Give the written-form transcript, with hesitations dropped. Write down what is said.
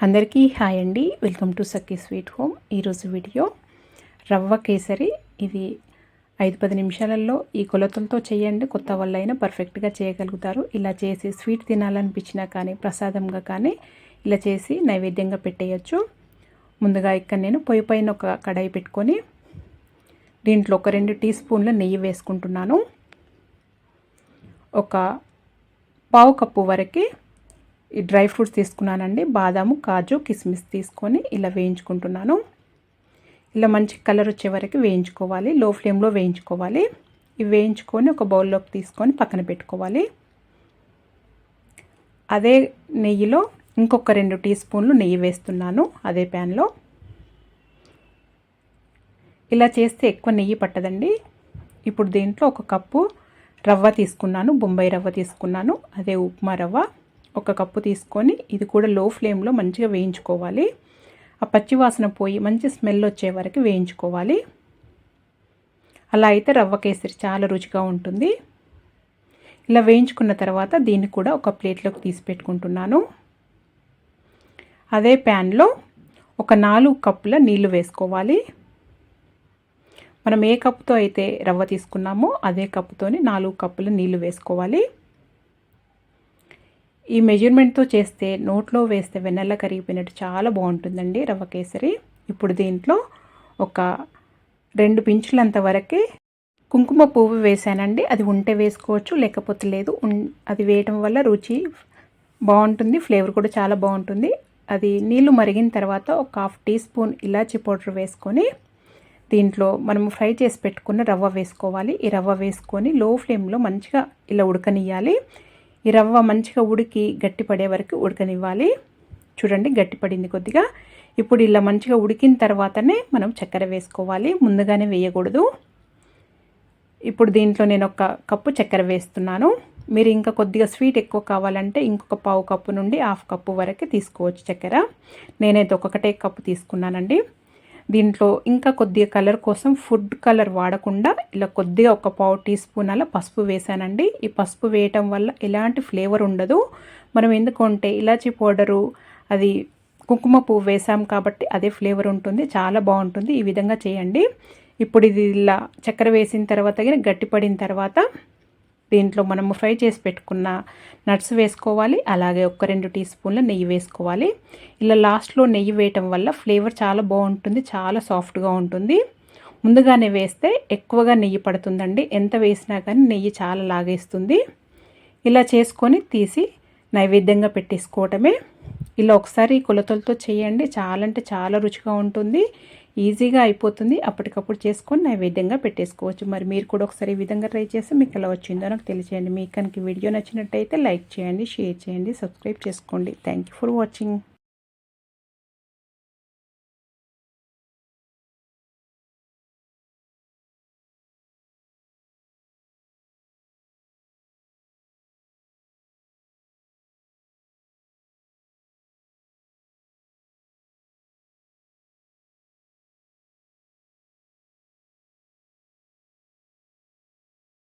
అందరికీ హాయ్ అండి. Welcome to Sakhi sweet home. ఈరోజు వీడియో రవ్వ కేసరి. ఇది 5-10 నిమిషాలలో ఈ కొలతలతో చేయండి, కొత్త వాళ్ళైనా పర్ఫెక్ట్గా చేయగలుగుతారు. ఇలా చేసి స్వీట్ తినాలనిపించినా కానీ ప్రసాదంగా కానీ ఇలా చేసి నైవేద్యంగా పెట్టేయచ్చు. ముందుగా ఇక్కడ నేను పొయ్యి పైన ఒక కడాయి పెట్టుకొని దీంట్లో ఒక 2 టీ స్పూన్ల నెయ్యి వేసుకుంటున్నాను. ఒక పావు కప్పు వరకు ఈ డ్రై ఫ్రూట్స్ తీసుకున్నానండి. బాదాము, కాజు, కిస్మిస్ తీసుకొని ఇలా వేయించుకుంటున్నాను. ఇలా మంచి కలర్ వచ్చే వరకు వేయించుకోవాలి. లో ఫ్లేమ్లో వేయించుకోవాలి. ఇవి వేయించుకొని ఒక బౌల్లోకి తీసుకొని పక్కన పెట్టుకోవాలి. అదే నెయ్యిలో ఇంకొక 2 టీ స్పూన్లు నెయ్యి వేస్తున్నాను అదే ప్యాన్లో. ఇలా చేస్తే ఎక్కువ నెయ్యి పట్టదండి. ఇప్పుడు దీంట్లో ఒక కప్పు రవ్వ తీసుకున్నాను, బొంబాయి రవ్వ తీసుకున్నాను. అదే ఉప్మా రవ్వ 1 కప్పు తీసుకొని ఇది కూడా లో ఫ్లేమ్లో మంచిగా వేయించుకోవాలి. ఆ పచ్చివాసన పోయి మంచి స్మెల్ వచ్చే వరకు వేయించుకోవాలి. అలా అయితే రవ్వ కేసరి చాలా రుచిగా ఉంటుంది. ఇలా వేయించుకున్న తర్వాత దీన్ని కూడా ఒక ప్లేట్లోకి తీసి పెట్టుకుంటున్నాను. అదే ప్యాన్లో ఒక 4 కప్పుల నీళ్లు వేసుకోవాలి. మనం ఏ కప్పుతో అయితే రవ్వ తీసుకున్నామో అదే కప్పుతోని 4 కప్పుల నీళ్లు వేసుకోవాలి. ఈ మెజర్మెంట్తో చేస్తే నోట్లో వేస్తే వెన్నెల కరిగిపోయినట్టు చాలా బాగుంటుందండి రవ్వ కేసరి. ఇప్పుడు దీంట్లో ఒక 2 పించులంత వరకే కుంకుమ పువ్వు వేసానండి. అది ఉంటే వేసుకోవచ్చు, లేకపోతే లేదు. అది వేయటం వల్ల రుచి బాగుంటుంది, ఫ్లేవర్ కూడా చాలా బాగుంటుంది. అది నీళ్లు మరిగిన తర్వాత ఒక 1/2 టీ స్పూన్ ఇలాచీ పౌడర్ వేసుకొని దీంట్లో మనం ఫ్రై చేసి పెట్టుకున్న రవ్వ వేసుకోవాలి. ఈ రవ్వ వేసుకొని లో ఫ్లేమ్లో మంచిగా ఇలా ఉడకనియాలి. ఈ రవ్వ మంచిగా ఉడికి గట్టిపడే వరకు ఉడకనివ్వాలి. చూడండి, గట్టిపడింది కొద్దిగా. ఇప్పుడు ఇలా మంచిగా ఉడికిన తర్వాతనే మనం చక్కెర వేసుకోవాలి, ముందుగానే వేయకూడదు. ఇప్పుడు దీంట్లో నేను 1 కప్పు చక్కెర వేస్తున్నాను. మీరు ఇంకా కొద్దిగా స్వీట్ ఎక్కువ కావాలంటే ఇంకొక పావు కప్పు నుండి 1/2 కప్పు వరకు తీసుకోవచ్చు చక్కెర. నేనైతే 1 కప్పు తీసుకున్నానండి. దీంట్లో ఇంకా కొద్దిగా కలర్ కోసం ఫుడ్ కలర్ వాడకుండా ఇలా కొద్దిగా 1 పావు టీ స్పూన్ అలా పసుపు వేసానండి. ఈ పసుపు వేయటం వల్ల ఎలాంటి ఫ్లేవర్ ఉండదు. మనం ఎందుకంటే ఇలాచీ పౌడరు అది కుంకుమ పువ్వు వేసాం కాబట్టి అదే ఫ్లేవర్ ఉంటుంది, చాలా బాగుంటుంది. ఈ విధంగా చేయండి. ఇప్పుడు ఇది ఇలా చక్కెర వేసిన తర్వాత గట్టిపడిన తర్వాత దీంట్లో మనము ఫ్రై చేసి పెట్టుకున్న నట్స్ వేసుకోవాలి. అలాగే ఒక 2 టీ స్పూన్ల నెయ్యి వేసుకోవాలి. ఇలా లాస్ట్లో నెయ్యి వేయటం వల్ల ఫ్లేవర్ చాలా బాగుంటుంది, చాలా సాఫ్ట్గా ఉంటుంది. ముందుగానే వేస్తే ఎక్కువగా నెయ్యి పడుతుందండి. ఎంత వేసినా కానీ నెయ్యి చాలా లాగేస్తుంది. ఇలా చేసుకొని తీసి నైవేద్యంగా పెట్టేసుకోవటమే. ఇలా ఒకసారి కొలతలతో చేయండి, చాలా అంటే చాలా రుచిగా ఉంటుంది. ఈజీగా అయిపోతుంది. అప్పటికప్పుడు చేసుకొని నైవేద్యంగా పెట్టేసుకోవచ్చు. మరి మీరు కూడా ఒకసారి ఈ విధంగా ట్రై చేసి మీకు ఎలా వచ్చిందో నాకు తెలియజేయండి. మీకు కనుక వీడియో నచ్చినట్టయితే లైక్ చేయండి, షేర్ చేయండి, సబ్స్క్రైబ్ చేసుకోండి. Thank you for watching.